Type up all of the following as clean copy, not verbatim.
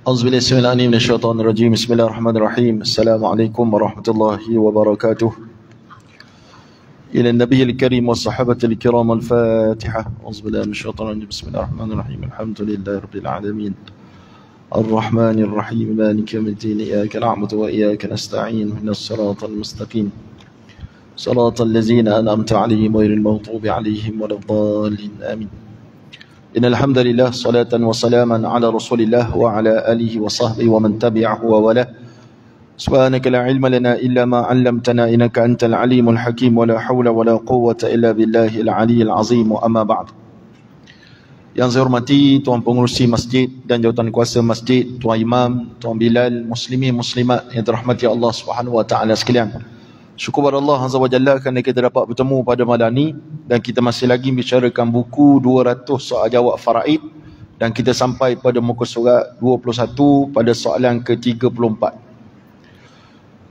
Auzubillahi minasyaitonir rajim. Bismillahirrahmanirrahim. Assalamualaikum warahmatullahi wabarakatuh. Ila nabiyil karim wa sahabatil kiram al-Fatihah. Auzubillahi minasyaitonir rajim. Bismillahirrahmanirrahim. Alhamdulillahirabbil alamin. Ar-Rahmanir Rahim. Maliki yaumiddin. Iyyaka na'budu wa iyyaka nasta'in. Ihdinas siratal mustaqim. Siratal ladzina an'amta 'alaihim ghairil maghdubi 'alaihim waladdallin. Amin. Innal hamdalillah salatan wa salaman ala Rasulillah wa ala alihi wa sahbihi wa man tabi'ahu wa wala. Subhanaka la ilma lana illa ma 'allamtana innaka antal alimul hakim wa la hawla wa la quwwata illa billahil aliyyil azim wa amma ba'd. Yang saya hormati tuan pengurusi masjid dan jawatan kuasa masjid, tuan imam, tuan Bilal, muslimin muslimat yang dirahmati Allah Subhanahu wa taala sekalian. Syukur kepada Allah Azza wa Jalla kerana kita dapat bertemu pada malam ini dan kita masih lagi bicarakan buku 200 soal jawab faraid dan kita sampai pada muka surat 21 pada soalan ke-34.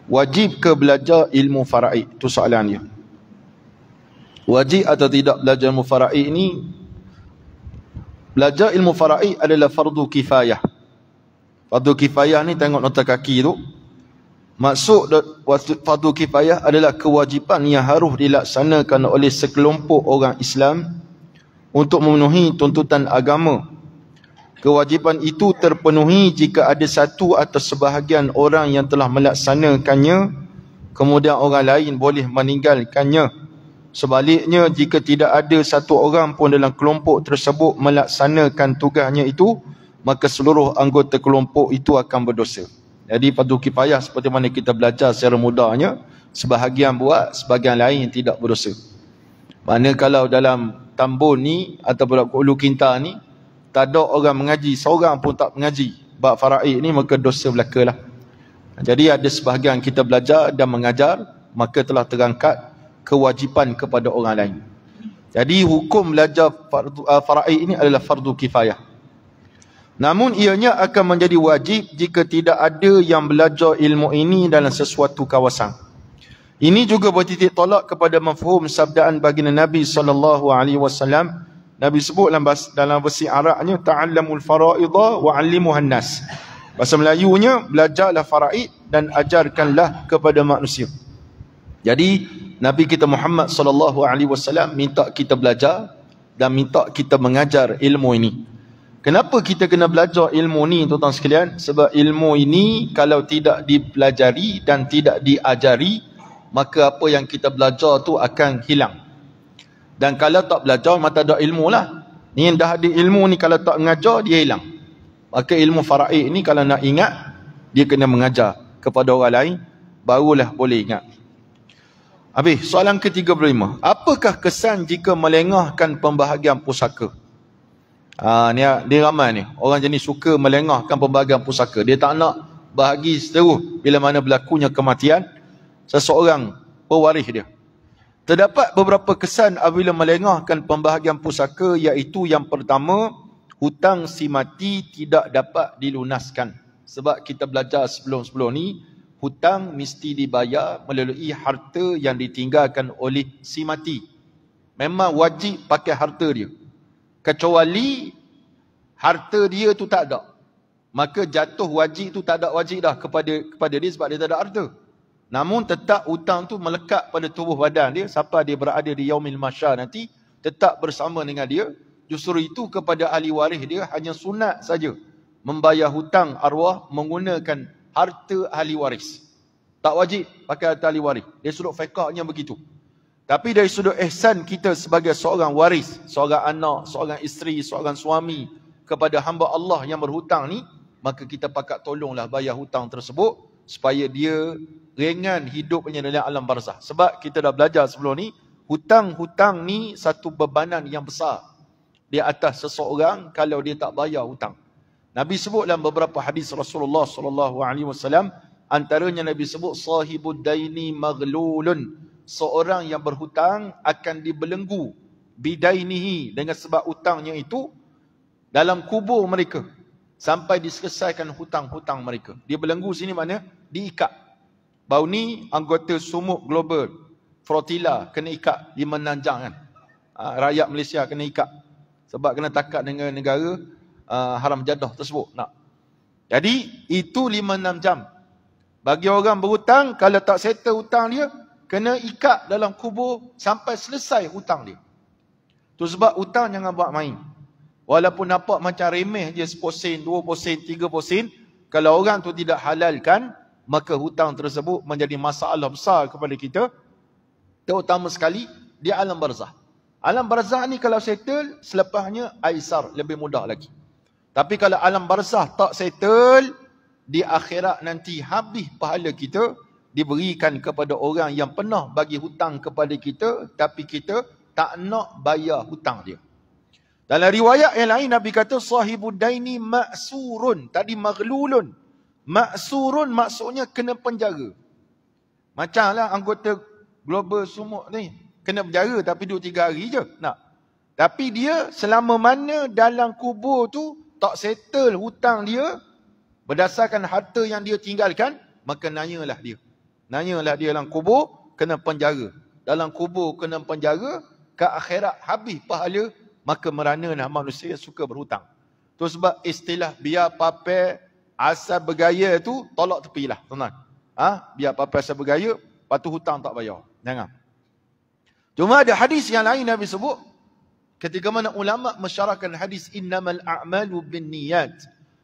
Wajib ke belajar ilmu faraid? Itu soalan dia. Wajib atau tidak belajar ilmu faraid ini? Belajar ilmu faraid adalah fardu kifayah. Fardu kifayah ni tengok nota kaki tu. Maksud fardu kifayah adalah kewajipan yang harus dilaksanakan oleh sekelompok orang Islam untuk memenuhi tuntutan agama. Kewajipan itu terpenuhi jika ada satu atau sebahagian orang yang telah melaksanakannya, kemudian orang lain boleh meninggalkannya. Sebaliknya, jika tidak ada satu orang pun dalam kelompok tersebut melaksanakan tugasnya itu, maka seluruh anggota kelompok itu akan berdosa. Jadi fardu kifayah seperti mana kita belajar secara mudahnya, sebahagian buat, sebahagian lain tidak berdosa. Mana kalau dalam Tambun ni ataupun Ulu Kinta ni tak ada orang mengaji, seorang pun tak mengaji bab faraid ni, maka dosa belaka lah. Jadi ada sebahagian kita belajar dan mengajar, maka telah terangkat kewajipan kepada orang lain. Jadi hukum belajar faraid ini adalah fardu kifayah. Namun ianya akan menjadi wajib jika tidak ada yang belajar ilmu ini dalam sesuatu kawasan. Ini juga bertitik tolak kepada mafhum sabdaan baginda Nabi SAW. Nabi sebut dalam versi Arabnya, ta'allamul fara'idha wa 'allimuhan nas. Bahasa Melayunya, belajarlah faraid dan ajarkanlah kepada manusia. Jadi Nabi kita Muhammad SAW minta kita belajar dan minta kita mengajar ilmu ini. Kenapa kita kena belajar ilmu ni, tuan-tuan sekalian? Sebab ilmu ini kalau tidak dipelajari dan tidak diajari, maka apa yang kita belajar tu akan hilang. Dan kalau tak belajar, maka tak ada ilmu lah. Ni yang dah ada ilmu ni, kalau tak mengajar, dia hilang. Maka ilmu faraid ni kalau nak ingat, dia kena mengajar kepada orang lain, barulah boleh ingat. Habis, soalan ke-35. Apakah kesan jika melengahkan pembahagian pusaka? Dia ramai ni orang jenis suka melengahkan pembahagian pusaka. Dia tak nak bahagi seterus bila mana berlakunya kematian seseorang pewaris dia. Terdapat beberapa kesan apabila melengahkan pembahagian pusaka, iaitu yang pertama, hutang si mati tidak dapat dilunaskan. Sebab kita belajar sebelum-sebelum ni, hutang mesti dibayar melalui harta yang ditinggalkan oleh si mati. Memang wajib pakai harta dia. Kecuali harta dia tu tak ada, maka jatuh wajib tu tak ada wajib dah kepada dia sebab dia tak ada harta. Namun tetap hutang tu melekat pada tubuh badan dia sampai dia berada di yaumil mahsyar nanti, tetap bersama dengan dia. Justru itu kepada ahli waris dia hanya sunat saja membayar hutang arwah menggunakan harta ahli waris. Tak wajib pakai harta ahli waris. Dia sudut fiqhnya begitu. Tapi dari sudut ihsan kita sebagai seorang waris, seorang anak, seorang isteri, seorang suami kepada hamba Allah yang berhutang ni, maka kita pakat tolonglah bayar hutang tersebut supaya dia ringan hidupnya dalam alam barzah. Sebab kita dah belajar sebelum ni, hutang-hutang ni satu bebanan yang besar di atas seseorang kalau dia tak bayar hutang. Nabi sebut dalam beberapa hadis Rasulullah SAW, antaranya Nabi sebut sahibud daini maghlulun. Seorang yang berhutang akan dibelenggu bidainihi, dengan sebab hutangnya itu, dalam kubur mereka sampai diselesaikan hutang-hutang mereka. Dia belenggu sini maknanya diikat. Baru ni anggota Sumuk Global Flotilla kena ikat di Menanjang kan. Rakyat Malaysia kena ikat sebab kena takat dengan negara haram jadah tersebut nak. Jadi itu 5-6 jam. Bagi orang berhutang, kalau tak settle hutang dia, kena ikat dalam kubur sampai selesai hutang dia. Tu sebab hutang jangan buat main. Walaupun nampak macam remeh je 1 sen, 2 sen, 3 sen, kalau orang tu tidak halalkan, maka hutang tersebut menjadi masalah besar kepada kita. Terutama sekali di alam barzah. Alam barzah ni kalau settle, selepasnya aisar, lebih mudah lagi. Tapi kalau alam barzah tak settle, di akhirat nanti habis pahala kita, diberikan kepada orang yang pernah bagi hutang kepada kita, tapi kita tak nak bayar hutang dia. Dalam riwayat yang lain, Nabi kata, sahibud daini ma'surun. Tadi maghlulun. Ma'surun maksudnya kena penjara. Macamlah anggota global sumuk ni. Kena penjara tapi 2-3 hari je. Nak. Tapi dia selama mana dalam kubur tu tak settle hutang dia berdasarkan harta yang dia tinggalkan, maka nanyalah dia. Nanyalah dia dalam kubur, kena penjara. Dalam kubur kena penjara, ke akhirat habis pahala, maka meranalah manusia suka berhutang. Tu sebab istilah biar papai asal bergaya tu tolak tepilah, tuan-tuan. Biar papai asal bergaya, lepas tu hutang tak bayar. Jangan. Cuma ada hadis yang lain Nabi sebut, ketika mana ulama mensyarahkan hadis innamal a'malu binniyat.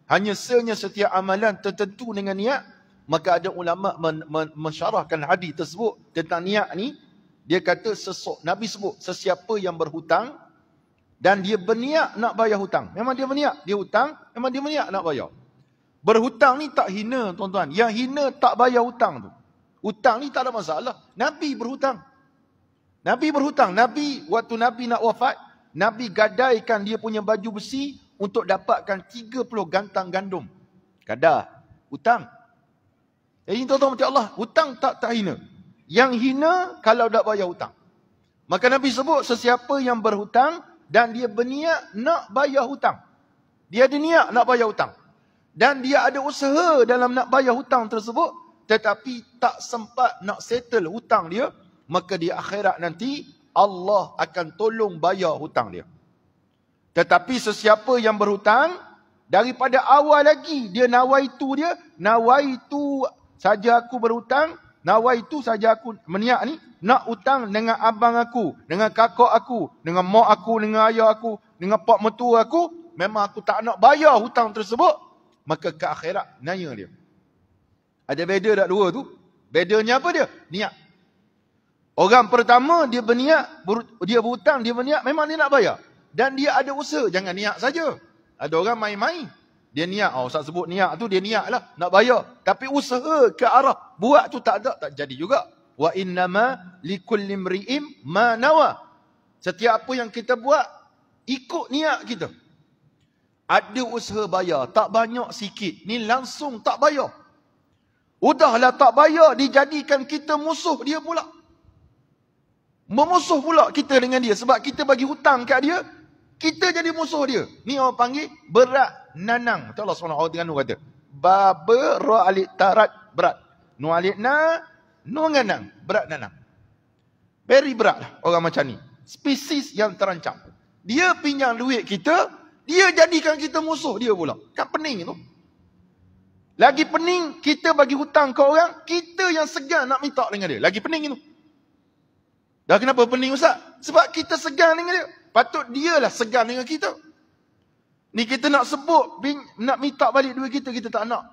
Hanya setiap amalan tertentu dengan niat, maka ada ulama mensyarahkan hadis tersebut tentang niat ni. Dia kata Nabi sebut sesiapa yang berhutang dan dia berniat nak bayar hutang. Memang dia berniat, dia hutang, memang dia berniat nak bayar. Berhutang ni tak hina, tuan-tuan. Yang hina tak bayar hutang tu. Hutang ni tak ada masalah. Nabi berhutang. Nabi berhutang. Waktu Nabi nak wafat, Nabi gadaikan dia punya baju besi untuk dapatkan 30 gantang gandum. Gadah. Hutang. Jadi tuan-tuan macam Allah, hutang tak hina. Yang hina kalau tak bayar hutang. Maka Nabi sebut sesiapa yang berhutang dan dia berniat nak bayar hutang. Dia ada niat nak bayar hutang. Dan dia ada usaha dalam nak bayar hutang tersebut, tetapi tak sempat nak settle hutang dia, maka di akhirat nanti Allah akan tolong bayar hutang dia. Tetapi sesiapa yang berhutang, daripada awal lagi dia nawaitu saja aku berhutang, nawaitu saja aku meniak ni, nak hutang dengan abang aku, dengan kakak aku, dengan mak aku, dengan ayah aku, dengan pak mertua aku, memang aku tak nak bayar hutang tersebut, maka ke akhirat nanya dia. Ada beza tak dua tu? Bedanya apa dia? Niat. Orang pertama dia berniat, dia berhutang, dia berniat, memang dia nak bayar. Dan dia ada usaha, jangan niat saja. Ada orang main-main. Dia niat, Ustaz sebut niat tu, dia niat lah, nak bayar. Tapi usaha ke arah buat tu tak ada, tak jadi juga. Wa innama likulli imri'in ma nawa. Setiap apa yang kita buat, ikut niat kita. Ada usaha bayar, tak banyak sikit. Ni langsung tak bayar. Udahlah tak bayar, dijadikan kita musuh dia pula. Memusuh pula kita dengan dia. Sebab kita bagi hutang kat dia, kita jadi musuh dia. Ni orang panggil berat nanang. Allah SWT kata. Baba ra alik tarat berat. Nu alik na, nu nganang. Berat nanang. Very berat lah orang macam ni. Spesies yang terancam. Dia pinjam duit kita, dia jadikan kita musuh dia pula. Kan pening tu. Lagi pening, kita bagi hutang ke orang, kita yang segan nak minta dengan dia. Lagi pening itu. Dah kenapa pening Ustaz? Sebab kita segan dengan dia. Patut dialah segan dengan kita. Ni kita nak sebut, nak minta balik duit kita, kita tak nak.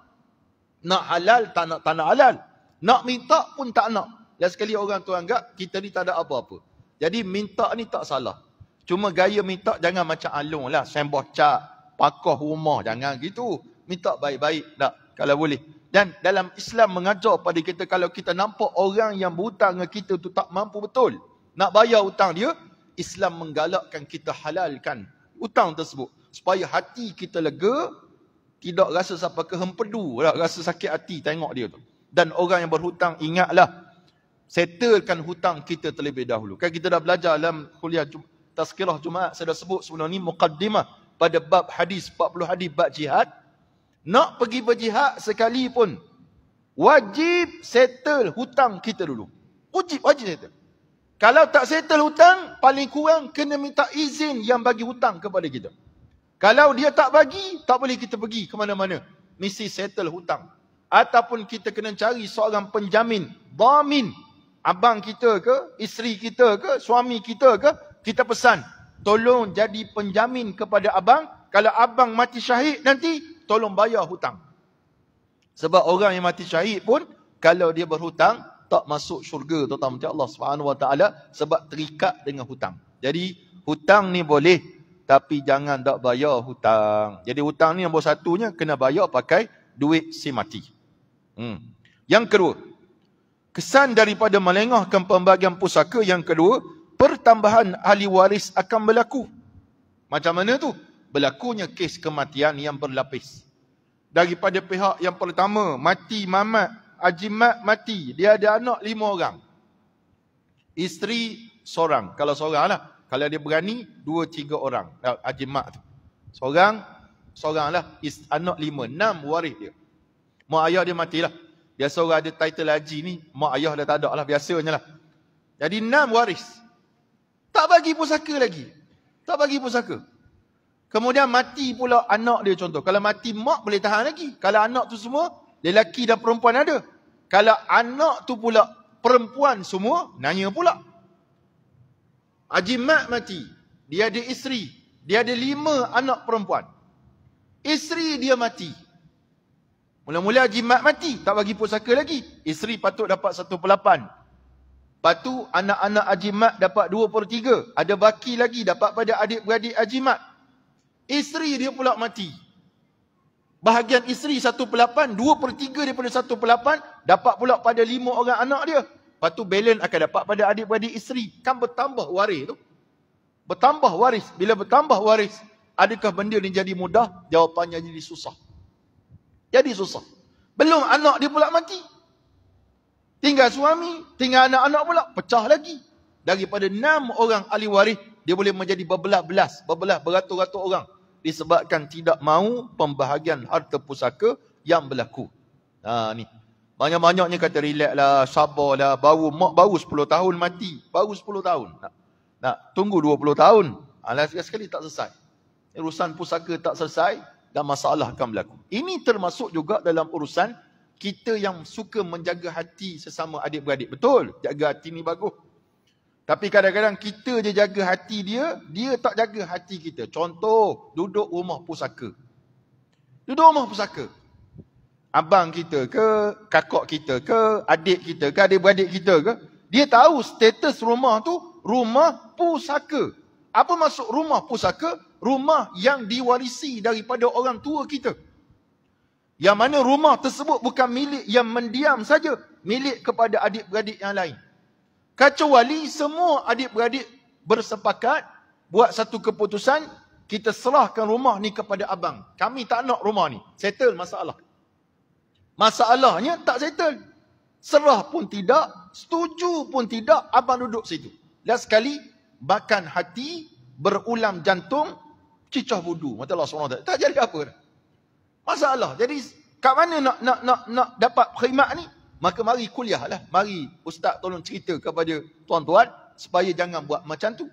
Nak halal, tak nak halal. Nak minta pun tak nak. Dan sekali orang tu anggap, kita ni tak ada apa-apa. Jadi minta ni tak salah. Cuma gaya minta jangan macam alung lah. Sembah cat, pakoh rumah. Jangan gitu. Minta baik-baik tak, kalau boleh. Dan dalam Islam mengajar pada kita, kalau kita nampak orang yang berhutang dengan kita tu tak mampu betul nak bayar hutang dia, Islam menggalakkan kita halalkan hutang tersebut. Supaya hati kita lega, tidak rasa sampai ke hempedu, rasa sakit hati tengok dia tu. Dan orang yang berhutang, ingatlah, settlekan hutang kita terlebih dahulu. Kan kita dah belajar dalam kuliah Tazkirah Jumaat, saya dah sebut sebelum ni muqaddimah pada bab hadis, 40 hadis bab jihad. Nak pergi berjihad sekalipun, wajib settle hutang kita dulu. Wajib settle. Kalau tak settle hutang, paling kurang kena minta izin yang bagi hutang kepada kita. Kalau dia tak bagi, tak boleh kita pergi ke mana-mana. mesti settle hutang. Ataupun kita kena cari seorang penjamin, dhamin. Abang kita ke, isteri kita ke, suami kita ke, kita pesan, tolong jadi penjamin kepada abang. Kalau abang mati syahid nanti, tolong bayar hutang. Sebab orang yang mati syahid pun, kalau dia berhutang, tak masuk syurga, tuan-tuan Allah Subhanahu Wa Taala, sebab terikat dengan hutang. Jadi, hutang ni boleh, tapi jangan tak bayar hutang. Jadi hutang ni nombor satunya, kena bayar pakai duit si mati. Yang kedua, kesan daripada melengahkan pembagian pusaka yang kedua, pertambahan ahli waris akan berlaku. Macam mana tu? Berlakunya kes kematian yang berlapis. Daripada pihak yang pertama, mati mamat, Haji Mat mati, dia ada anak 5 orang. Isteri seorang, kalau seorang lah. Kalau dia berani, 2-3 orang. Haji Mat tu. Seorang lah. Anak 5, 6 waris dia. Mak ayah dia matilah. Biasa orang ada title haji ni, mak ayah dah tak ada lah, biasanya lah. Jadi 6 waris. Tak bagi pusaka lagi. Tak bagi pusaka. Kemudian mati pula anak dia contoh. Kalau mati mak boleh tahan lagi. Kalau anak tu semua, lelaki dan perempuan ada. Kalau anak tu pula perempuan semua, nanya pula. Haji Mat mati. Dia ada isteri. Dia ada 5 anak perempuan. Isteri dia mati. Mula-mula Haji Mat mati. Tak bagi pusaka lagi. Isteri patut dapat 1/8. Lepas tu anak-anak Haji Mat dapat 2/3. Ada baki lagi dapat pada adik-beradik Haji Mat. Isteri dia pula mati. Bahagian isteri 1/8. 2/3 daripada 1/8 dapat pula pada 5 orang anak dia. Lepas tu balance akan dapat pada adik-beradik isteri. Kan bertambah waris tu. Bertambah waris. Bila bertambah waris, adakah benda ni jadi mudah? Jawapannya jadi susah. Jadi susah. Belum anak dia pula mati. Tinggal suami, tinggal anak-anak pula, pecah lagi. Daripada 6 orang ahli waris, dia boleh menjadi berbelas-belas, beratus-ratus orang. Disebabkan tidak mahu pembahagian harta pusaka yang berlaku. Ni. Banyak-banyaknya kata relax lah, sabar lah, baru 10 tahun mati. Baru 10 tahun. Nak tunggu 20 tahun. Sekali tak selesai. Urusan pusaka tak selesai dan masalah akan berlaku. Ini termasuk juga dalam urusan kita yang suka menjaga hati sesama adik-beradik. Betul, jaga hati ni bagus. Tapi kadang-kadang kita je jaga hati dia, dia tak jaga hati kita. Contoh, duduk rumah pusaka. Duduk rumah pusaka. Abang kita ke, kakak kita ke, adik kita ke, adik-beradik kita ke, dia tahu status rumah tu, rumah pusaka. Apa maksud rumah pusaka? Rumah yang diwarisi daripada orang tua kita. Yang mana rumah tersebut bukan milik yang mendiam saja, milik kepada adik-beradik yang lain. Kecuali semua adik-beradik bersepakat buat satu keputusan, kita serahkan rumah ni kepada abang. Kami tak nak rumah ni. Settle masalah. Masalahnya tak settle. Serah pun tidak, setuju pun tidak, abang duduk situ. Last sekali, bahkan hati, berulam jantung, cicah budu. Mata Allah SWT. Tak jadi apa dah. Masalah. Jadi, kat mana nak dapat khidmat ni? Maka mari kuliah lah. Mari ustaz tolong cerita kepada tuan-tuan supaya jangan buat macam tu.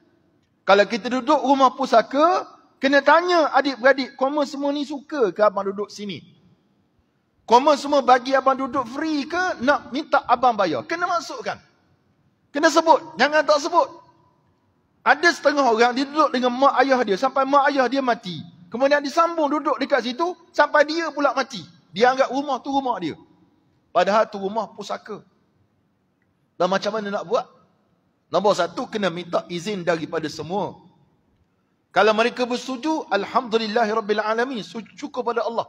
Kalau kita duduk rumah pusaka, kena tanya adik-beradik, koma semua ni suka ke abang duduk sini? Koma semua bagi abang duduk free ke nak minta abang bayar? Kena masukkan. Kena sebut. Jangan tak sebut. Ada setengah orang dia duduk dengan mak ayah dia sampai mak ayah dia mati. Kemudian disambung duduk dekat situ sampai dia pula mati. Dia anggap rumah tu rumah dia. Padahal tu rumah pusaka. Dan macam mana nak buat? Nombor satu, kena minta izin daripada semua. Kalau mereka bersetuju, alhamdulillahirrabbilalamin, syukur pada Allah.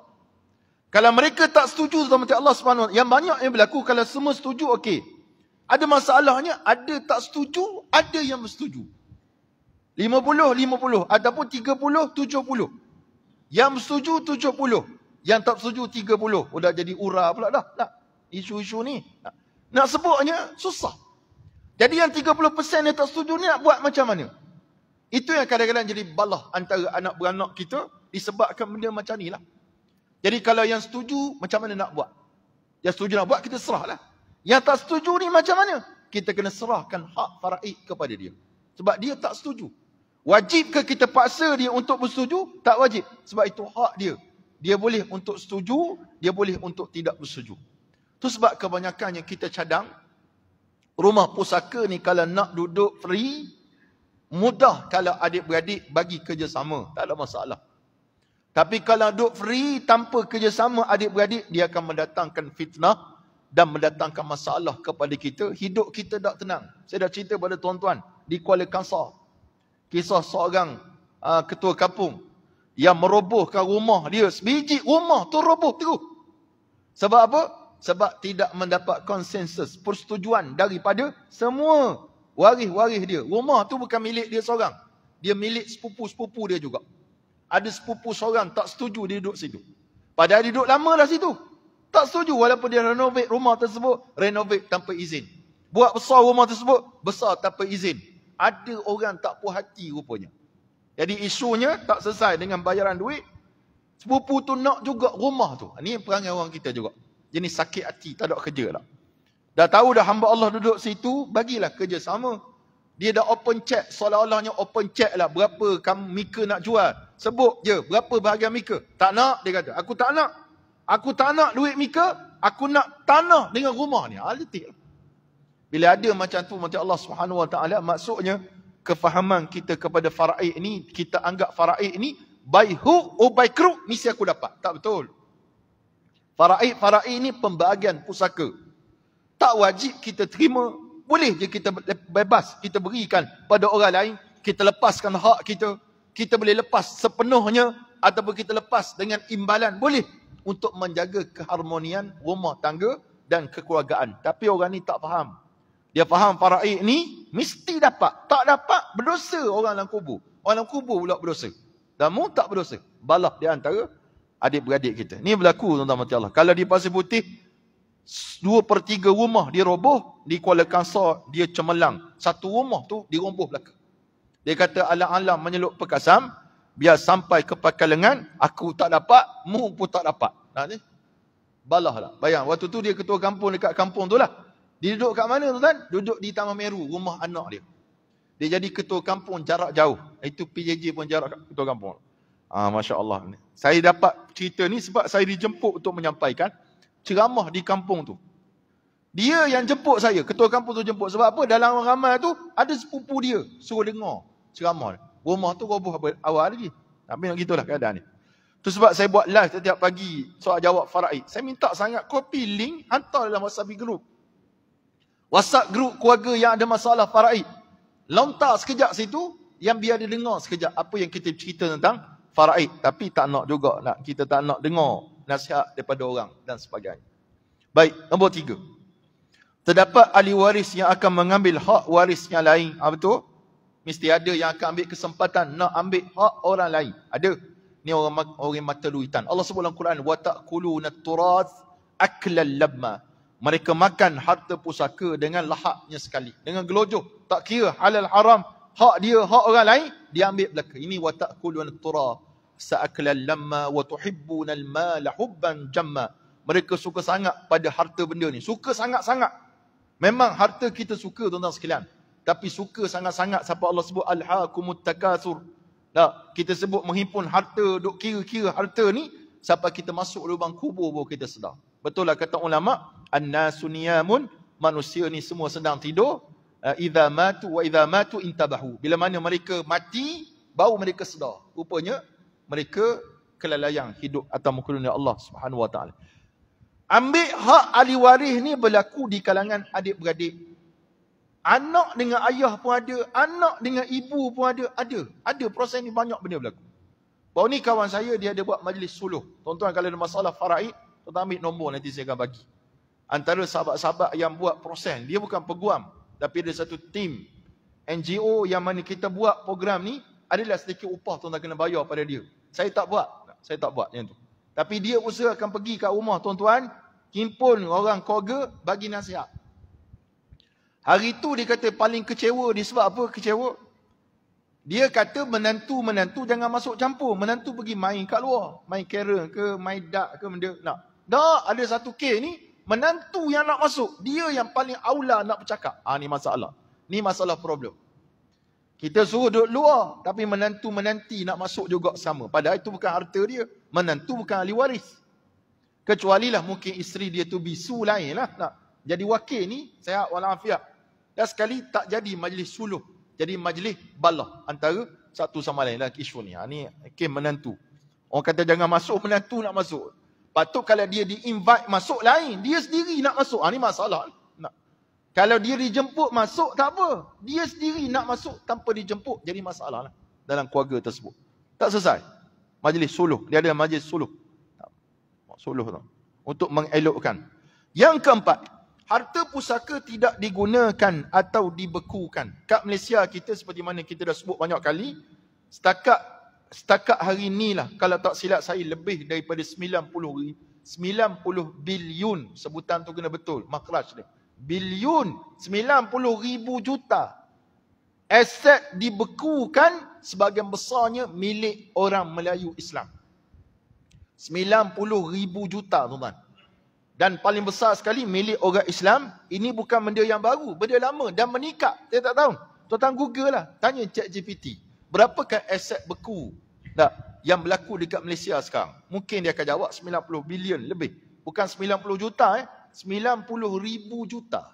Kalau mereka tak setuju, Allah SWT, yang banyak yang berlaku, kalau semua setuju, okey. Ada masalahnya, ada tak setuju, ada yang bersetuju. 50-50, ataupun 30-70. Yang setuju 70, yang tak setuju 30. Udah jadi ura pula dah. Isu-isu ni. Nak sebutnya susah. Jadi yang 30% yang tak setuju ni nak buat macam mana? Itu yang kadang-kadang jadi balah antara anak beranak kita disebabkan benda macam ni lah. Jadi kalau yang setuju, macam mana nak buat? Yang setuju nak buat, kita serahlah. Yang tak setuju ni macam mana? Kita kena serahkan hak faraid kepada dia. Sebab dia tak setuju. Wajib ke kita paksa dia untuk bersetuju? Tak wajib. Sebab itu hak dia. Dia boleh untuk setuju, dia boleh untuk tidak bersetuju. Itu sebab kebanyakannya kita cadang, rumah pusaka ni kalau nak duduk free, mudah kalau adik-beradik bagi kerjasama. Tak ada masalah. Tapi kalau duduk free tanpa kerjasama adik-beradik, dia akan mendatangkan fitnah dan mendatangkan masalah kepada kita. Hidup kita tak tenang. Saya dah cerita pada tuan-tuan di Kuala Kangsar. Kisah seorang ketua kampung yang merobohkan rumah dia. Sebiji rumah tu roboh terus. Sebab apa? Sebab tidak mendapat konsensus, persetujuan daripada semua waris-waris dia. Rumah tu bukan milik dia seorang. Dia milik sepupu-sepupu dia juga. Ada sepupu seorang tak setuju dia duduk situ. Padahal dia duduk lama dah situ. Tak setuju walaupun dia renovate rumah tersebut, renovate tanpa izin. Buat besar rumah tersebut, besar tanpa izin. Ada orang tak puas hati rupanya. Jadi isunya tak selesai dengan bayaran duit. Sepupu tu nak juga rumah tu. Ini perangai orang kita juga. Jenis sakit hati, tak ada kerja lah. Dah tahu dah hamba Allah duduk situ, bagilah kerjasama. Dia dah open check, seolah-olahnya open check lah. Berapa kamu Mika nak jual? Sebut je, berapa bahagian Mika? Tak nak, dia kata. Aku tak nak. Aku tak nak duit Mika, aku nak tanah dengan rumah ni. Letih lah. Bila ada macam tu, macam Allah SWT, maksudnya, kefahaman kita kepada faraid ni, kita anggap faraid ni by hook or by crook mesti aku dapat. Tak betul. Faraid ni pembahagian pusaka. Tak wajib kita terima. Boleh je kita bebas, kita berikan pada orang lain, kita lepaskan hak kita. Kita boleh lepas sepenuhnya ataupun kita lepas dengan imbalan. Boleh untuk menjaga keharmonian rumah tangga dan kekeluargaan. Tapi orang ni tak faham. Dia faham faraid ni mesti dapat. Tak dapat, berdosa orang dalam kubur. Orang dalam kubur pula berdosa. Kamu tak berdosa. Balah di antara adik-beradik kita. Ni berlaku tuan-tuan mati Allah. Kalau di Pasir Putih, 2/3 rumah dia roboh. Di Kuala Kangsar dia cemerlang. Satu rumah tu diromboh belaka. Dia kata alam-alam menyelut perkasam. Biar sampai ke Pakalengan, aku tak dapat, mu pun tak dapat. Nah, ni balah lah. Bayang, waktu tu dia ketua kampung dekat kampung tu lah. Dia duduk kat mana tuan-tuan? Duduk di Taman Meru, rumah anak dia. Dia jadi ketua kampung jarak jauh. Itu PJJ pun jarak ketua kampung. Masya Allah. Saya dapat cerita ni sebab saya dijemput untuk menyampaikan ceramah di kampung tu. Dia yang jemput saya, ketua kampung tu jemput. Sebab apa? Dalam orang ramai tu, ada sepupu dia suruh dengar ceramah. Rumah tu roboh awal lagi. Tapi nak gitulah keadaan ni. Tu sebab saya buat live setiap pagi soal jawab faraid. Saya minta sangat copy link, hantar dalam WhatsApp group. WhatsApp group keluarga yang ada masalah faraid. Lontar sekejap situ, yang biar dia dengar sekejap apa yang kita cerita tentang faraid. Tapi tak nak juga, kita tak nak dengar nasihat daripada orang dan sebagainya. Baik, nombor 3. Terdapat ahli waris yang akan mengambil hak waris yang lain. Betul? Mesti ada yang akan ambil kesempatan nak ambil hak orang lain. Ada. Ni orang mata duitan. Allah sebut dalam Quran, wa ta'kuluna at-turath aklan lamma. Mereka makan harta pusaka dengan lahapnya sekali, dengan gelojoh. Tak kira halal haram, hak dia, hak orang lain, dia ambil belaka. Ini wa ta'kuluna at-turath sa'aklan lamma wa tuhibbuna al-mala hubban jamma. Mereka suka sangat pada harta benda ni. Suka sangat-sangat. Memang harta kita suka tuan-tuan sekalian. Tapi suka sangat-sangat siapa Allah sebut alhaakumut takasur. Kita sebut menghimpun harta, duk kira-kira harta ni sampai kita masuk lubang kubur baru kita sedar. Betul lah kata ulama, an-nasu niyamun, manusia ni semua sedang tidur. Idza matu wa idza matu intabahu. Bila mana mereka mati, baru mereka sedar. Rupanya mereka kelalaian hidup atas muka dunia Allah Subhanahu wa taala. Ambil hak ahli waris ni berlaku di kalangan adik-beradik. Anak dengan ayah pun ada, anak dengan ibu pun ada. Ada proses ni banyak benda berlaku. Baru ni kawan saya dia ada buat majlis suluh. Tuan-tuan kalau ada masalah faraid, tuan-tuan ambil nombor nanti saya akan bagi. Antara sahabat-sahabat yang buat proses, dia bukan peguam, tapi ada satu tim NGO yang mana kita buat program ni, adalah sedikit upah tuan-tuan kena bayar pada dia. Saya tak buat yang tu. Tapi dia usaha akan pergi kat rumah tuan-tuan, himpun orang keluarga, bagi nasihat. Hari tu dia kata paling kecewa dia sebab apa kecewa? Dia kata menantu-menantu jangan masuk campur. Menantu pergi main kat luar. Main carrom ke, main dart ke benda. Tak, ada satu kes ni, menantu yang nak masuk. Dia yang paling aula nak bercakap. Ni masalah. Ni masalah problem. Kita suruh duduk luar, tapi menantu-menanti nak masuk juga sama. Padahal itu bukan harta dia. Menantu bukan ahli waris. Kecuali lah mungkin isteri dia tu bisu lain lah. Nak jadi wakil ni, sihat walafiat. Dan sekali tak jadi majlis suluh. Jadi majlis balah antara satu sama lain lah isu ni. Ni hakim menantu. Orang kata jangan masuk, menantu nak masuk. Patut kalau dia di-invite masuk lain, dia sendiri nak masuk. Ni masalah. Kalau dia dijemput masuk, tak apa. Dia sendiri nak masuk tanpa dijemput, jadi masalah lah dalam keluarga tersebut. Tak selesai. Majlis suluh. Dia ada majlis suluh. Suluh tu. Untuk mengelokkan. Yang keempat, harta pusaka tidak digunakan atau dibekukan. Kat Malaysia kita, seperti mana kita dah sebut banyak kali, setakat hari ni lah, kalau tak silap saya, lebih daripada 90 bilion. Sebutan tu kena betul. Makhraj dia. Bilion, 90,000 juta. Aset dibekukan, sebahagian besarnya milik orang Melayu Islam. 90,000 juta, tuan-tuan. Dan paling besar sekali milik orang Islam. Ini bukan benda yang baru, benda lama dan meningkat. Saya tak tahu. Tuan-tuan Google lah, tanya ChatGPT. Berapakah aset beku yang berlaku dekat Malaysia sekarang? Mungkin dia akan jawab 90 bilion lebih. Bukan 90 juta 90,000 juta.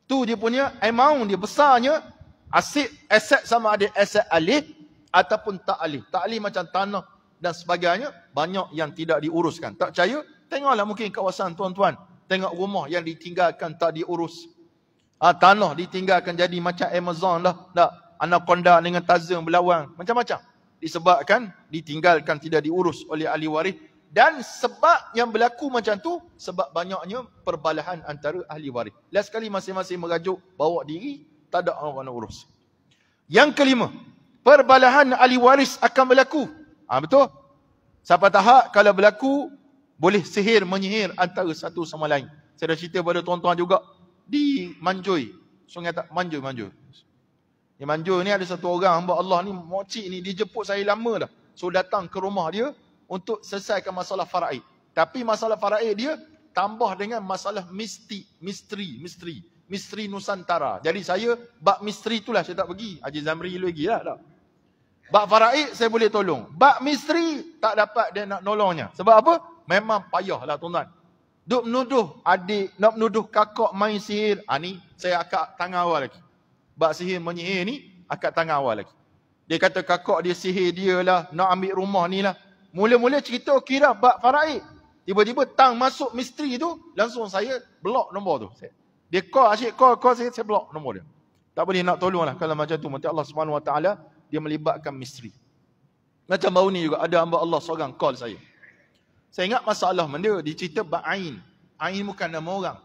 Tu dia punya amount dia, besarnya. Aset sama ada aset alih ataupun tak alih. Tak alih macam tanah dan sebagainya, banyak yang tidak diuruskan. Tak percaya? Tengoklah mungkin kawasan tuan-tuan. Tengok rumah yang ditinggalkan tak diurus. Tanah ditinggalkan jadi macam Amazon lah. Anaconda dengan Tarzan berlawan. Macam-macam. Disebabkan ditinggalkan, tidak diurus oleh ahli waris. Dan sebab yang berlaku macam tu, sebab banyaknya perbalahan antara ahli waris. Last sekali masing-masing merajuk, bawa diri, tak ada orang nak urus. Yang kelima, perbalahan ahli waris akan berlaku. Betul? Sampai tahap kalau berlaku, boleh sihir menyihir antara satu sama lain. Saya dah cerita pada tuan-tuan juga, di Manjoy. Sungai tak Manjoy. Di Manjoy ni ada satu orang, hamba Allah ni, mokcik ni, dia jemput saya lama dah. So datang ke rumah dia, untuk selesaikan masalah faraid. Tapi masalah faraid dia tambah dengan masalah misteri Nusantara. Jadi saya bab misteri itulah saya tak pergi. Haji Zamri lagi lah. Bab faraid saya boleh tolong. Bab misteri tak dapat dia nak nolongnya. Sebab apa? Memang payahlah tuan-tuan. Duk menuduh adik, nak menuduh kakak main sihir. Ni saya akak tangan awal lagi. Bab sihir menyihir ni akak tangan awal lagi. Dia kata kakak dia sihir dia lah, nak ambil rumah ni lah. Mula-mula cerita kira bab faraid. Tiba-tiba tang masuk misteri tu, langsung saya block nombor tu. Dia call, asyik call saya block nombor dia. Tak boleh nak tolong lah kalau macam tu. Nanti Allah Subhanahu Wa Taala dia melibatkan misteri. Macam baru ni juga ada hamba Allah seorang call saya. Saya ingat masalah benda, dia cerita bab ain. Ain bukan nama orang.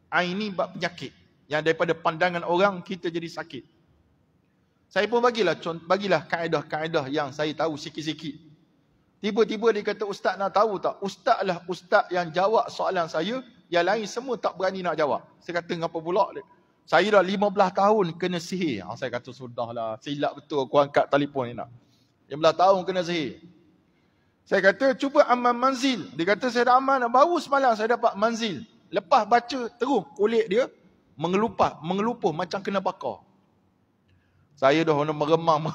Ain ni bab penyakit. Yang daripada pandangan orang kita jadi sakit. Saya pun bagilah kaedah-kaedah yang saya tahu sikit-sikit. Tiba-tiba dia kata, ustaz nak tahu tak? Ustaz lah ustaz yang jawab soalan saya, yang lain semua tak berani nak jawab. Saya kata, ngapa pula? Saya dah 15 tahun kena sihir. Saya kata, sudahlah, silap betul aku angkat telefon ni nak. 15 tahun kena sihir. Saya kata, cuba amal manzil. Dia kata, saya dah amal, baru semalam saya dapat manzil. Lepas baca, terus kulit dia mengelupuh macam kena bakar. Saya dah meremang.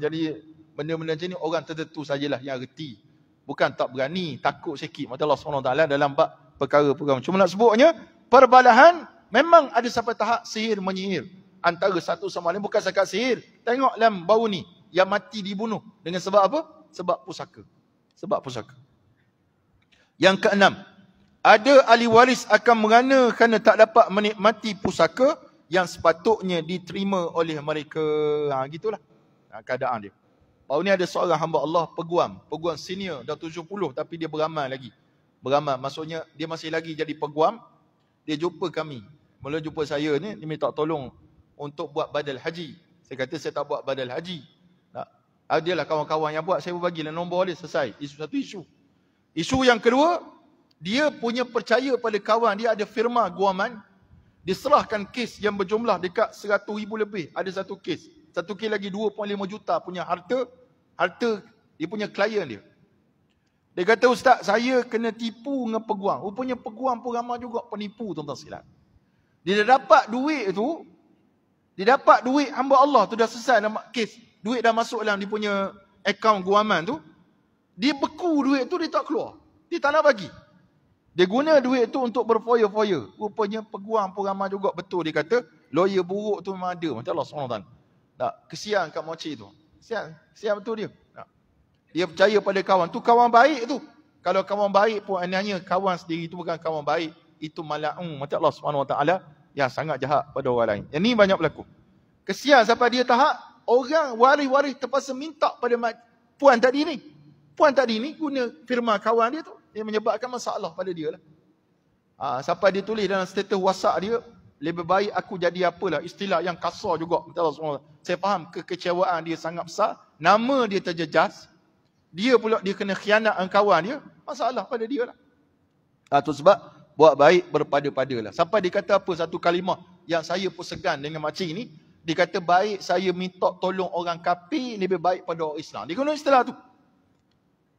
Jadi, benda-benda macam ni orang tertentu sajalah yang reti. Bukan tak berani, takut sikit. Maka Allah SWT dalam bab perkara-perkara. Cuma nak sebutnya, perbalahan memang ada sampai tahap sihir menyihir. Antara satu sama lain, bukan sekat sihir. Tengok dalam bau ni, yang mati dibunuh. Dengan sebab apa? Sebab pusaka. Yang keenam, ada ahli waris akan merana kerana tak dapat menikmati pusaka yang sepatutnya diterima oleh mereka. Gitulah keadaan dia. Baru ni ada seorang hamba Allah peguam senior, dah 70 tapi dia beramal lagi. Beramal, maksudnya dia masih lagi jadi peguam. Dia jumpa kami. Mula jumpa saya ni, dia minta tolong untuk buat badal haji. Saya kata saya tak buat badal haji. Dia lah kawan-kawan yang buat, saya bagilah nombor dia, selesai. Satu isu. Isu yang kedua, dia punya percaya pada kawan dia ada firma guaman. Dia serahkan kes yang berjumlah dekat 100,000 lebih. Ada satu kes. Satu kes lagi 2.5 juta punya harta dia punya klien dia. Dia kata, ustaz, saya kena tipu dengan peguam. Rupanya peguam pun ramai juga penipu, tuan-tuan sekalian. Dia dah dapat duit tu, Dia dapat duit hamba Allah tu dah selesai dalam kes. Duit dah masuk dalam dia punya akaun guaman tu. Dia beku duit tu, dia tak keluar. Dia tak nak bagi. Dia guna duit tu untuk berfoya-foya. Rupanya peguam pun ramai juga. Betul dia kata, lawyer buruk tu memang ada. Macam Allah SWT. Tak, kesian kat moci tu. Kesian betul dia. Tak. Dia percaya pada kawan. Tu kawan baik tu. Kalau kawan baik pun hanya kawan sendiri tu bukan kawan baik. Itu mala'un. Macam Allah SWT yang sangat jahat pada orang lain. Yang ni banyak berlaku. Kesian sampai dia tahap, orang waris-waris terpaksa minta pada puan tadi ni. Puan tadi ni guna firma kawan dia tu. Dia menyebabkan masalah pada dia lah. Sampai dia tulis dalam status WhatsApp dia, lebih baik aku jadi apalah. Istilah yang kasar juga. Saya faham kekecewaan dia sangat besar. Nama dia terjejas. Dia pula dia kena khianat dengan kawan dia. Masalah pada dia lah. Itu sebab buat baik berpada-pada lah. Sampai dia kata apa satu kalimah yang saya pun segan dengan makcik ni. Dia kata baik saya minta tolong orang kafir lebih baik pada orang Islam. Dia guna istilah tu.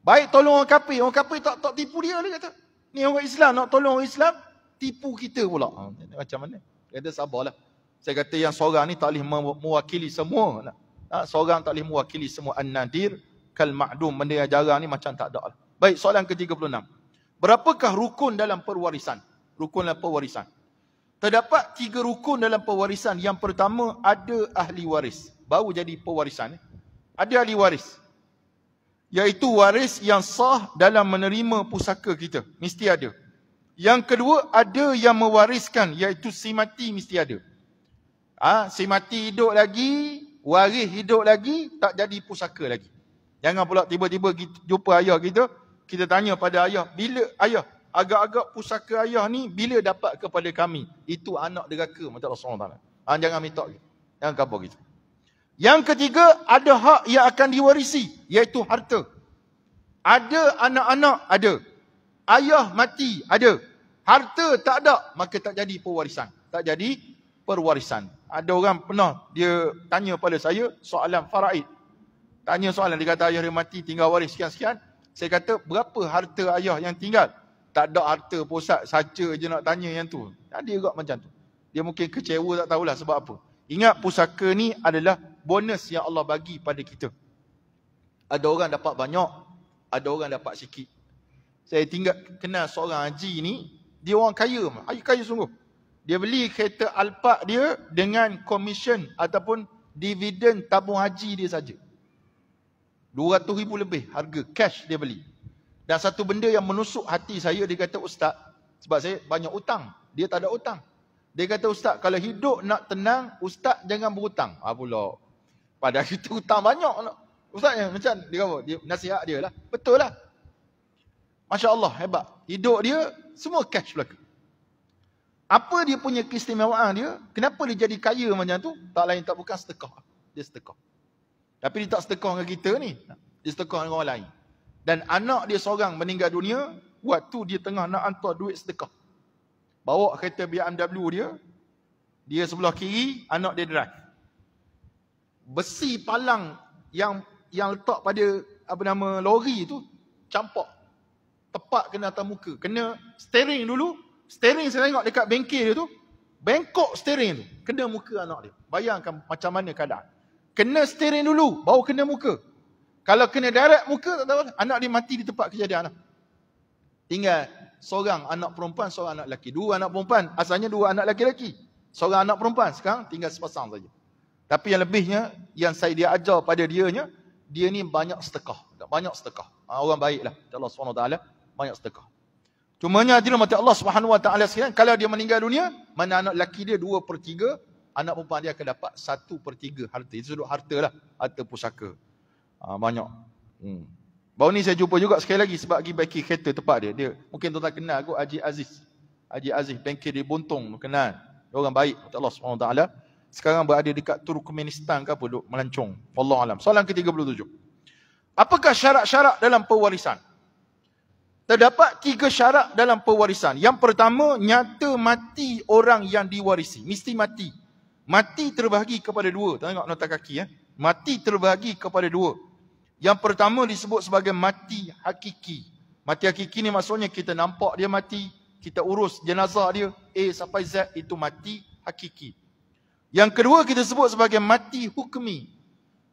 Baik tolong orang kafir tak tipu dia, dia kata. Ni orang Islam nak tolong orang Islam, tipu kita pula. Macam mana? Dia kata sabarlah. Saya kata yang seorang ni tak boleh mewakili semua. Seorang tak boleh mewakili semua. An-nadir kal ma'dum. Benda yang jarang ni macam tak ada lah. Baik, soalan ke-36. Berapakah rukun dalam pewarisan? Rukun dalam pewarisan. Terdapat 3 rukun dalam pewarisan. Yang pertama, ada ahli waris. Baru jadi pewarisan. Ada ahli waris. Iaitu waris yang sah dalam menerima pusaka kita. Mesti ada. Yang kedua, ada yang mewariskan. Iaitu si mati mesti ada. Si mati hidup lagi, waris hidup lagi, tak jadi pusaka lagi. Jangan pula tiba-tiba jumpa ayah kita tanya pada ayah, bila ayah, agak-agak pusaka ayah ni, bila dapat kepada kami? Itu anak deraka, macam Rasulullah. Jangan minta. Jangan kabur gitu. Yang ketiga, ada hak yang akan diwarisi, iaitu harta. Ada anak-anak, ada. Ayah mati, ada. Harta tak ada, maka tak jadi pewarisan. Tak jadi perwarisan. Ada orang pernah, dia tanya pada saya, soalan faraid. Tanya soalan, dia kata ayah dia mati, tinggal waris sekian-sekian. Saya kata, berapa harta ayah yang tinggal? Tak ada harta, Ustaz, saja je nak tanya yang tu. Dia juga macam tu. Dia mungkin kecewa, tak tahulah sebab apa. Ingat, pusaka ni adalah bonus yang Allah bagi pada kita. Ada orang dapat banyak, ada orang dapat sikit. Saya kenal seorang haji ni, dia orang kaya. Kaya sungguh. Dia beli kereta Alphard dia dengan komisen ataupun dividen tabung haji dia saja. 200,000 lebih harga cash dia beli. Dan satu benda yang menusuk hati saya, dia kata, Ustaz, sebab saya banyak utang, dia tak ada utang. Dia kata, Ustaz, kalau hidup nak tenang, Ustaz jangan berhutang. Pula. Padahal kita hutang banyak. Ustaz macam dia nasihat dia lah. Betul lah. Masya Allah, hebat. Hidup dia semua cash belaka. Apa dia punya keistimewaan dia? Kenapa dia jadi kaya macam tu? Tak lain tak bukan sedekah. Dia sedekah. Tapi dia tak sedekah dengan kita ni. Dia sedekah dengan orang lain. Dan anak dia seorang meninggal dunia, waktu dia tengah nak hantar duit sedekah. Bawa kereta BMW dia sebelah kiri, anak dia drive. Besi palang yang letak pada lori tu, campak. Tepat kena atas muka. Kena steering dulu. Steering saya tengok dekat bengkel dia tu, bengkok steering tu. Kena muka anak dia. Bayangkan macam mana keadaan. Kena steering dulu, baru kena muka. Kalau kena direct muka, tak tahu. Anak dia mati di tempat kejadian. Tinggal seorang anak perempuan, seorang anak lelaki. 2 anak perempuan, asalnya 2 anak lelaki. Seorang anak perempuan, sekarang tinggal sepasang saja. Tapi yang lebihnya, yang dia ajar pada dia ni banyak sedekah. Banyak sedekah. Orang baiklah. Allah SWT banyak sedekah. Cumanya dirahmati Allah SWT sekalian, kalau dia meninggal dunia, mana anak lelaki dia 2/3, anak perempuan dia akan dapat 1/3 harta. Itu sudut harta lah. Harta pusaka. Banyak. Baru ni saya jumpa juga sekali lagi sebab pergi bengkel kereta tempat dia. Dia mungkin tuan-tuan kenal kot Haji Aziz. Haji Aziz bengkel di Bontong, kenal. Dia orang baik. Allah SWT. Sekarang berada dekat Turkmenistan ke apa, duk melancong. Wallahualam. Soalan ke-37. Apakah syarat-syarat dalam pewarisan? Terdapat 3 syarat dalam pewarisan. Yang pertama, nyata mati orang yang diwarisi. Mesti mati. Mati terbahagi kepada 2. Tengok nota kaki. Mati terbahagi kepada 2. Yang pertama disebut sebagai mati hakiki. Mati hakiki ni maksudnya kita nampak dia mati, kita urus jenazah dia, A sampai Z, itu mati hakiki. Yang kedua kita sebut sebagai mati hukmi.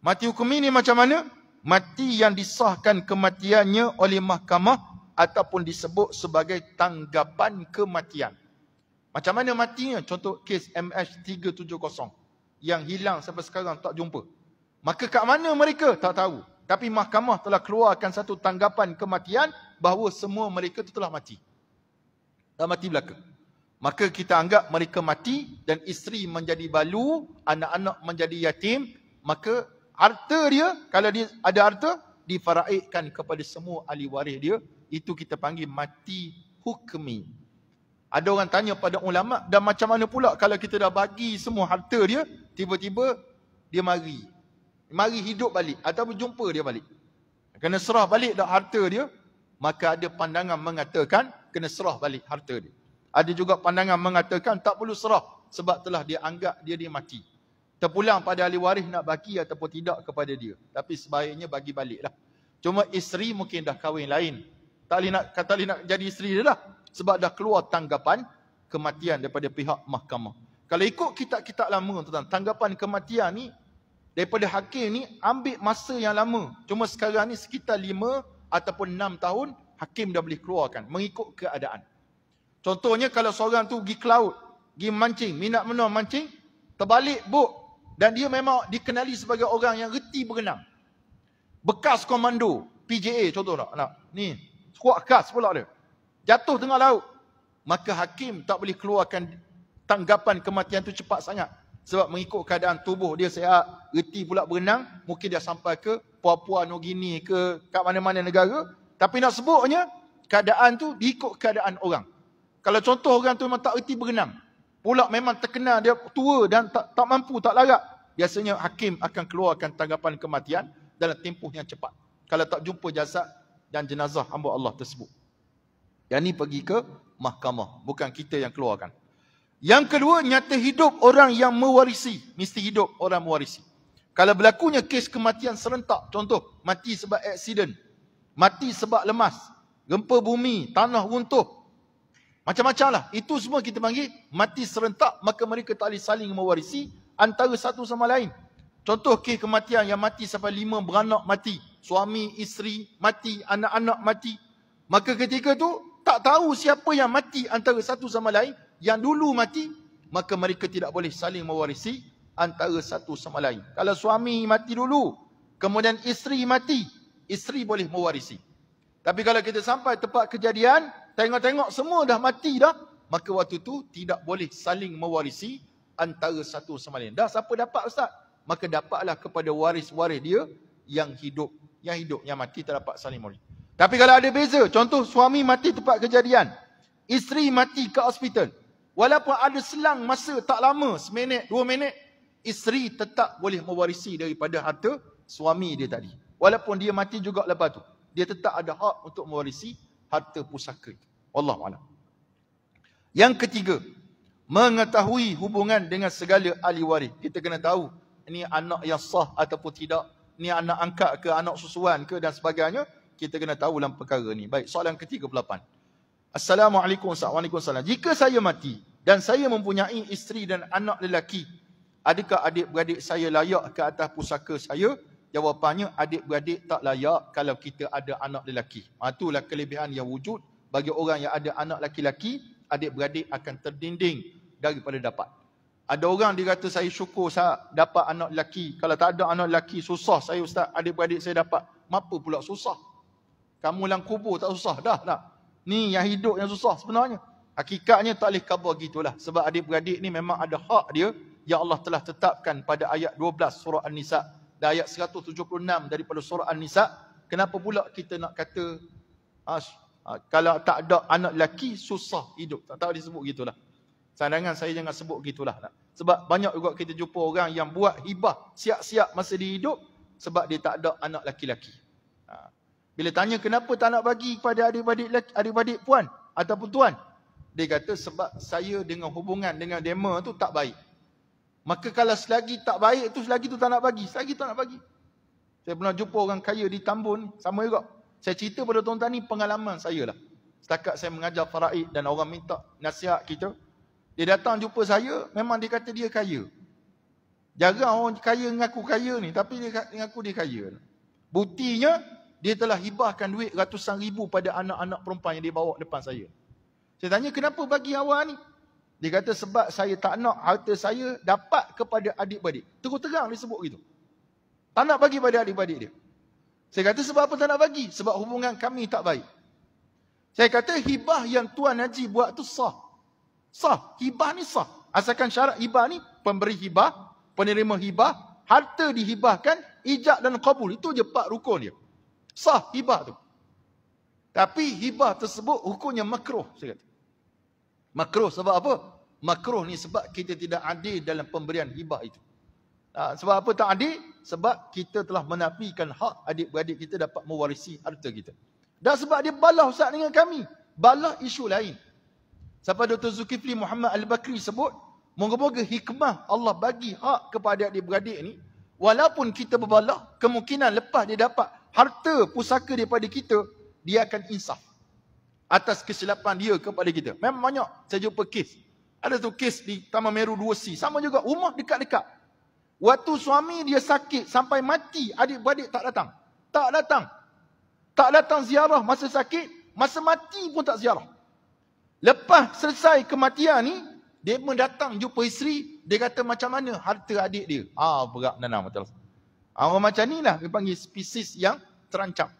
Mati hukmi ni macam mana? Mati yang disahkan kematiannya oleh mahkamah ataupun disebut sebagai tanggapan kematian. Macam mana matinya? Contoh kes MH370 yang hilang sampai sekarang tak jumpa. Maka kat mana mereka? Tak tahu. Tapi mahkamah telah keluarkan satu tanggapan kematian bahawa semua mereka itu telah mati. Telah mati belaka. Maka kita anggap mereka mati dan isteri menjadi balu, anak-anak menjadi yatim. Maka harta dia, kalau dia ada harta, difaraidkan kepada semua ahli waris dia. Itu kita panggil mati hukmi. Ada orang tanya pada ulama, dan macam mana pula kalau kita dah bagi semua harta dia, tiba-tiba dia mari. Mari hidup balik ataupun jumpa dia balik. Kena serah balik dah harta dia. Maka ada pandangan mengatakan kena serah balik harta dia. Ada juga pandangan mengatakan tak perlu serah sebab telah dia anggap dia mati. Terpulang pada ahli waris nak bagi ataupun tidak kepada dia. Tapi sebaiknya bagi baliklah. Cuma isteri mungkin dah kahwin lain. Tak boleh nak jadi isteri dia dah. Sebab dah keluar tanggapan kematian daripada pihak mahkamah. Kalau ikut kitab-kitab lama tentang tanggapan kematian ni, daripada hakim ni ambil masa yang lama. Cuma sekarang ni sekitar 5 ataupun 6 tahun hakim dah boleh keluarkan mengikut keadaan. Contohnya kalau seorang tu pergi ke laut, pergi mancing, minat menang mancing, terbalik bot dan dia memang dikenali sebagai orang yang reti berenang. Bekas komando PJA contoh nak. Ni, skuad khas pula dia. Jatuh tengah laut. Maka hakim tak boleh keluarkan tanggapan kematian tu cepat sangat. Sebab mengikut keadaan tubuh dia sihat, reti pula berenang, mungkin dia sampai ke Papua Nugini ke kat mana-mana negara. Tapi nak sebutnya, keadaan tu diikut keadaan orang. Kalau contoh orang tu memang tak reti berenang, pula memang terkenal dia tua dan tak mampu, tak larat, biasanya hakim akan keluarkan tanggapan kematian dalam tempoh yang cepat. Kalau tak jumpa jasad dan jenazah hamba Allah tersebut. Yang ni pergi ke mahkamah, bukan kita yang keluarkan. Yang kedua, nyata hidup orang yang mewarisi. Mesti hidup orang mewarisi. Kalau berlakunya kes kematian serentak, contoh, mati sebab aksiden, mati sebab lemas, gempa bumi, tanah runtuh, macam-macam lah. Itu semua kita panggil mati serentak, maka mereka tak boleh saling mewarisi antara satu sama lain. Contoh kes kematian yang mati sampai 5 beranak mati, suami, isteri mati, anak-anak mati. Maka ketika tu, tak tahu siapa yang mati antara satu sama lain. Yang dulu mati, maka mereka tidak boleh saling mewarisi antara satu sama lain. Kalau suami mati dulu, kemudian isteri mati, isteri boleh mewarisi. Tapi kalau kita sampai tempat kejadian, tengok-tengok semua dah mati dah, maka waktu tu tidak boleh saling mewarisi antara satu sama lain. Dah siapa dapat ustaz? Maka dapatlah kepada waris-waris dia yang hidup. Yang hidup, yang mati tak dapat saling mewarisi. Tapi kalau ada beza, contoh suami mati tempat kejadian, isteri mati ke hospital. Walaupun ada selang masa tak lama, seminit, 2 minit, isteri tetap boleh mewarisi daripada harta suami dia tadi. Walaupun dia mati juga lepas tu, dia tetap ada hak untuk mewarisi harta pusaka. Wallahualam. Yang ketiga, mengetahui hubungan dengan segala ahli waris. Kita kena tahu, ini anak yang sah ataupun tidak, ini anak angkat ke, anak susuan ke dan sebagainya. Kita kena tahu dalam perkara ni. Baik, soalan ke-38. Assalamualaikum warahmatullahi wabarakatuh. Jika saya mati dan saya mempunyai isteri dan anak lelaki, adakah adik-beradik saya layak ke atas pusaka saya? Jawapannya, adik-beradik tak layak kalau kita ada anak lelaki. Itulah kelebihan yang wujud bagi orang yang ada anak lelaki, adik-beradik akan terdinding daripada dapat. Ada orang dia kata, saya syukur saya dapat anak lelaki. Kalau tak ada anak lelaki, susah saya ustaz, adik-beradik saya dapat. Apa pula susah? Kamu dalam kubur tak susah dah nak. Ni yang hidup yang susah sebenarnya. Hakikatnya tak boleh khabar gitulah. Sebab adik-beradik ni memang ada hak dia yang Allah telah tetapkan pada ayat 12 surah An-Nisa dan ayat 176 daripada surah An-Nisa. Kenapa pula kita nak kata kalau tak ada anak lelaki susah hidup? Tak tahu disebut gitulah. Sandangan saya jangan sebut gitulah. Sebab banyak juga kita jumpa orang yang buat hibah siap-siap masa dia hidup sebab dia tak ada anak lelaki-lelaki. Bila tanya kenapa tak nak bagi kepada adik-beradik puan ataupun tuan, dia kata sebab saya dengan hubungan dengan dema tu tak baik. Maka kalau selagi tak baik tu, selagi tu tak nak bagi, selagi tak nak bagi. Saya pernah jumpa orang kaya di Tambun, sama juga. Saya cerita pada tuan-tuan ni pengalaman saya lah. Setakat saya mengajar faraid dan orang minta nasihat kita, dia datang jumpa saya, memang dia kata dia kaya. Jarang orang kaya mengaku kaya ni, tapi dia mengaku dia kaya. Buktinya, dia telah hibahkan duit ratusan ribu pada anak-anak perempuan yang dia bawa depan saya. Saya tanya, kenapa bagi awak ni? Dia kata, sebab saya tak nak harta saya dapat kepada adik-beradik. Terus terang dia sebut gitu. Tak nak bagi pada adik-beradik dia. Saya kata, sebab apa tak nak bagi? Sebab hubungan kami tak baik. Saya kata, hibah yang Tuan Haji buat tu sah. Sah. Hibah ni sah. Asalkan syarat hibah ni, pemberi hibah, penerima hibah, harta dihibahkan, ijab dan qabul. Itu je 4 rukun dia. Sah hibah tu. Tapi hibah tersebut hukumnya makruh. Saya kata. Makruh sebab apa? Makruh ni sebab kita tidak adil dalam pemberian hibah itu. Sebab apa tak adil? Sebab kita telah menafikan hak adik-beradik kita dapat mewarisi harta kita. Dan sebab dia balah Ustaz dengan kami. Balah isu lain. Sampai Dr. Zulkifli Muhammad Al-Bakri sebut, moga-moga hikmah Allah bagi hak kepada adik-beradik ni, walaupun kita berbalah, kemungkinan lepas dia dapat harta pusaka daripada kita, dia akan insaf atas kesilapan dia kepada kita. Memang banyak saya jumpa kes. Ada tu kes di Taman Meru 2C. Sama juga, rumah dekat-dekat. Waktu suami dia sakit sampai mati, adik-beradik tak datang. Tak datang. Tak datang ziarah masa sakit, masa mati pun tak ziarah. Lepas selesai kematian ni, dia pun datang jumpa isteri, dia kata macam mana harta adik dia. Berat nanam betul. Orang macam ni lah dia panggil spesies yang terancam.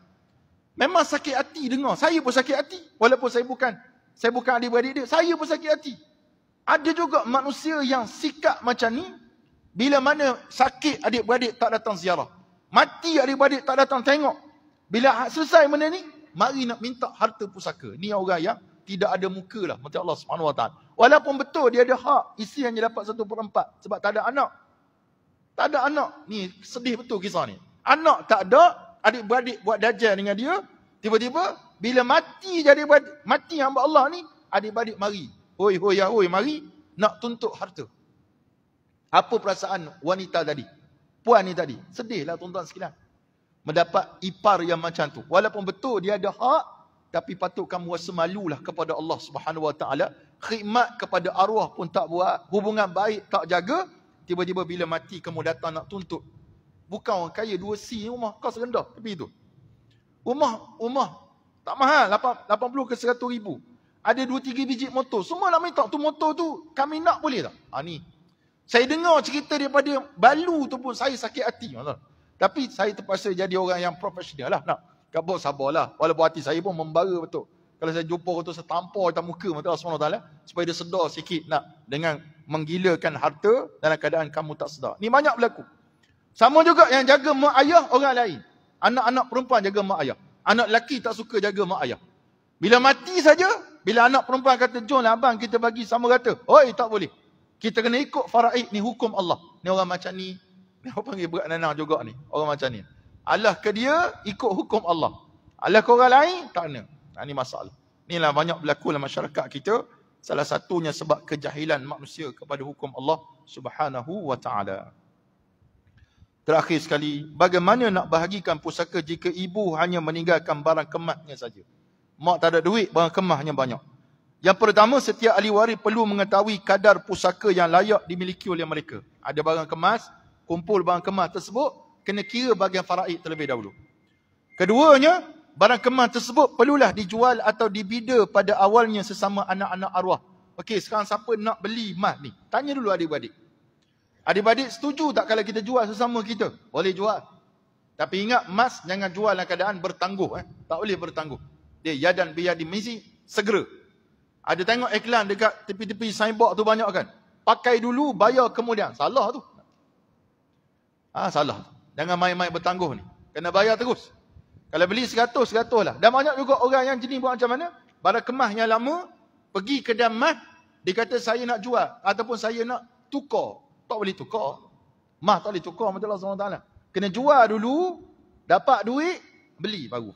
Memang sakit hati dengar. Saya pun sakit hati. Walaupun saya bukan adik-beradik dia, saya pun sakit hati. Ada juga manusia yang sikap macam ni, bila mana sakit adik-beradik tak datang ziarah. Mati adik-beradik tak datang tengok. Bila selesai benda ni, mari nak minta harta pusaka. Ni orang yang tidak ada muka lah. Macam Allah Subhanahu Wa Taala. Walaupun betul dia ada hak, isteri hanya dapat 1/4 sebab tak ada anak. Tak ada anak. Ni sedih betul kisah ni. Anak tak ada, adik-beradik buat dajjal dengan dia. Tiba-tiba, bila mati jadi mati hamba Allah ni, adik-beradik mari. Hoi, mari nak tuntut harta. Apa perasaan wanita tadi? Puan ni tadi. Sedihlah tuan-tuan sekalian. Mendapat ipar yang macam tu. Walaupun betul dia ada hak, tapi patut kamu rasa malulah kepada Allah Subhanahu Wa Taala. Khidmat kepada arwah pun tak buat, hubungan baik tak jaga, tiba-tiba bila mati kamu datang nak tuntut. Bukan orang kaya 2C rumah kos rendah tepi tu. Rumah tak mahal, 80 ke 100 ribu. Ada 2-3 biji motor. Semua nak minta tu motor tu, kami nak boleh tak? Ni. Saya dengar cerita daripada Balu tu pun saya sakit hati. Tapi saya terpaksa jadi orang yang profesional lah. Nak kabur sabarlah. Walaupun hati saya pun membara betul. Kalau saya jumpa orang tu, saya tampar atas muka Allah SWT supaya dia sedar sikit nak dengan menggilakan harta dalam keadaan kamu tak sedar. Ni banyak berlaku. Sama juga yang jaga mak ayah orang lain. Anak-anak perempuan jaga mak ayah. Anak lelaki tak suka jaga mak ayah. Bila mati saja, bila anak perempuan kata, jom lah abang kita bagi sama rata. Oi, tak boleh. Kita kena ikut faraid, ni hukum Allah. Ni orang macam ni. Ni orang panggil berat nanang juga ni. Orang macam ni. Allah ke dia, ikut hukum Allah. Allah ke orang lain, tak kena. Ini masalah. Inilah banyak berlaku dalam masyarakat kita. Salah satunya sebab kejahilan manusia kepada hukum Allah Subhanahu Wa Taala. Terakhir sekali, bagaimana nak bahagikan pusaka jika ibu hanya meninggalkan barang kemasnya saja? Mak tak ada duit, barang kemasnya banyak. Yang pertama, setiap ahli waris perlu mengetahui kadar pusaka yang layak dimiliki oleh mereka. Ada barang kemas, kumpul barang kemas tersebut, kena kira bahagian faraid terlebih dahulu. Keduanya, barang kemas tersebut perlulah dijual atau dibida pada awalnya sesama anak-anak arwah. Okey, sekarang siapa nak beli emas ni? Tanya dulu adik-beradik. Adik-beradik setuju tak kalau kita jual sesama kita? Boleh jual. Tapi ingat, emas jangan jual dalam keadaan bertangguh. Tak boleh bertangguh. Dia yadan biyadi misi, segera. Ada tengok iklan dekat tepi-tepi signboard tu banyak kan? Pakai dulu, bayar kemudian. Salah tu. Salah. Jangan main-main bertangguh ni. Kena bayar terus. Kalau beli 100 lah. Dan banyak juga orang yang jenis buat macam mana? Barang kemas yang lama, pergi ke kedai emas, dia kata saya nak jual. Ataupun saya nak tukar. Tak boleh tukar. Emas tak boleh tukar. Allah SWT. Kena jual dulu, dapat duit, beli baru.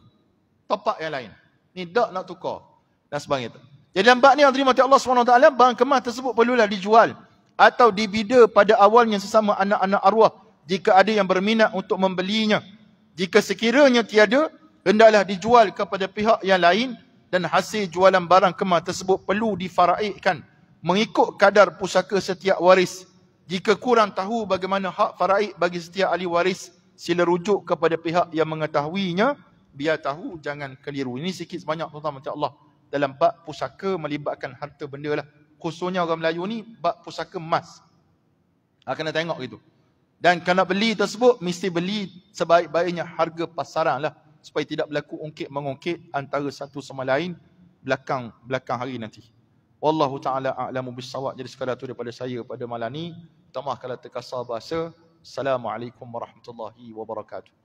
Top up yang lain. Ni tak nak tukar. Dan sebagainya. Jadi dalam bab ni yang terima Allah SWT, barang kemas tersebut perlulah dijual. Atau dibida pada awalnya sesama anak-anak arwah. Jika ada yang berminat untuk membelinya. Jika sekiranya tiada, hendaklah dijual kepada pihak yang lain dan hasil jualan barang kemas tersebut perlu difaraidkan mengikut kadar pusaka setiap waris. Jika kurang tahu bagaimana hak faraid bagi setiap ahli waris, sila rujuk kepada pihak yang mengetahuinya. Biar tahu, jangan keliru. Ini sikit sebanyak tuan-tuan macam Allah. Dalam bab pusaka melibatkan harta benda lah. Khususnya orang Melayu ni, bab pusaka emas. Kena tengok gitu. Dan kalau beli tersebut, mesti beli sebaik-baiknya harga pasaran lah. Supaya tidak berlaku ungkit-mengungkit antara satu sama lain belakang hari nanti. Wallahu ta'ala a'lamu bis-shawab. Jadi sekadar itu daripada saya pada malam ni. Minta maaf kalau terkasar bahasa. Assalamualaikum warahmatullahi wabarakatuh.